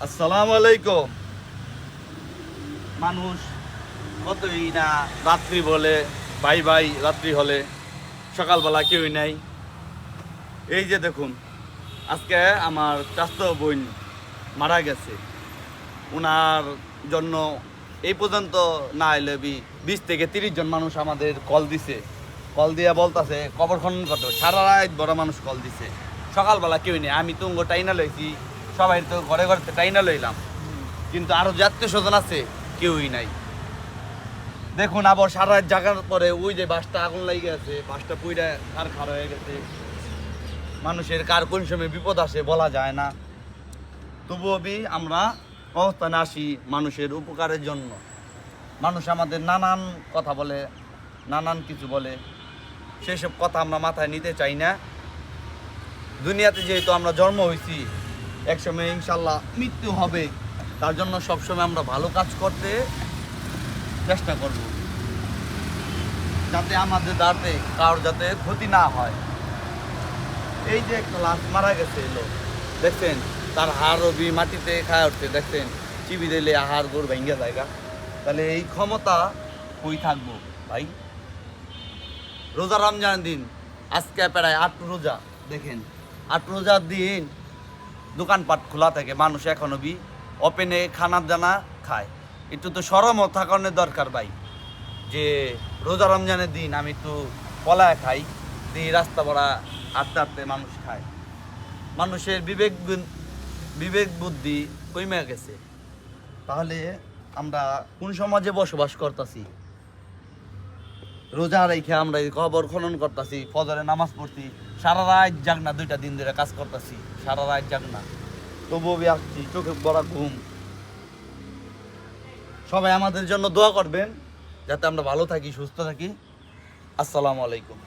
আসসালামু আলাইকুম। মানুষ কতই না রাত্রি বলে, ভাই ভাই রাত্রি হলে সকালবেলা কেউই নাই। এই যে দেখুন, আজকে আমার চাচাতো বোন মারা গেছে। ওনার জন্য এই পর্যন্ত না এলে 20 থেকে 30 জন মানুষ আমাদের কল দিছে। কল দিয়ে বলতেছে কবর খনন করতে হবে। সারা রাত বড় মানুষ কল দিছে। সকালবেলা কেউই নেই। আমি তুঙ্গ টাইনা লইছি, সবাই তো ঘরে ঘরে টাইনা লইলাম, কিন্তু আরো যে আত্মীয় স্বজন আছে কেউই নাই। দেখুন আবার সারা রাত জাগার পরে ওই যে বাসটা আগুন লাগিয়ে আছে, বাসটা পুইরা কার খার হয়ে গেছে। মানুষের কার কোন সময় বিপদ আসে বলা যায় না। তবুও আমরা অবস্থানে আসি মানুষের উপকারের জন্য। মানুষ আমাদের নানান কথা বলে, নানান কিছু বলে, সেসব কথা আমরা মাথায় নিতে চাই না। দুনিয়াতে যেহেতু আমরা জন্ম হয়েছি, একসময় ইনশাল্লাহ মৃত্যু হবে। তার জন্য সবসময় আমরা ভালো কাজ করতে চেষ্টা করব, যাতে আমাদের দাঁড়াতে কারোর যাতে ক্ষতি না হয়। এই যে একটা লাশ মারা গেছে এলো, দেখছেন তার হাড় অবি মাটিতে খায় উঠছে, দেখছেন চিবি দিলে হাড় গোড় ভেঙে জায়গা। তাহলে এই ক্ষমতা কই থাকবো ভাই? রোজা রমজান দিন, আজকে প্রায় 8 রোজা। দেখেন 8 রোজার দিন দোকানপাট খোলা থাকে, মানুষ এখনো ওপেনে খানা দানা খায়। একটু তো শরমও থাকানোর দরকার ভাই, যে রোজা রমজানের দিন আমি তো পলায় খাই, দিয়ে রাস্তা বড়া হাঁটতে হাঁটতে মানুষ খায়। মানুষের বিবেক বুদ্ধি কমে গেছে। তাহলে আমরা কোন সমাজে বসবাস করতেছি? রোজা রেখে আমরা এই কবর খনন করতেছি, ফজরে নামাজ পড়ছি, সারা রাত জাগনা, 2টা দিন ধরে কাজ করতেছি, সারা রাত জাগনা, তবুও আসছি, চোখে বড় ঘুম। সবাই আমাদের জন্য দোয়া করবেন, যাতে আমরা ভালো থাকি, সুস্থ থাকি। আসসালামু আলাইকুম।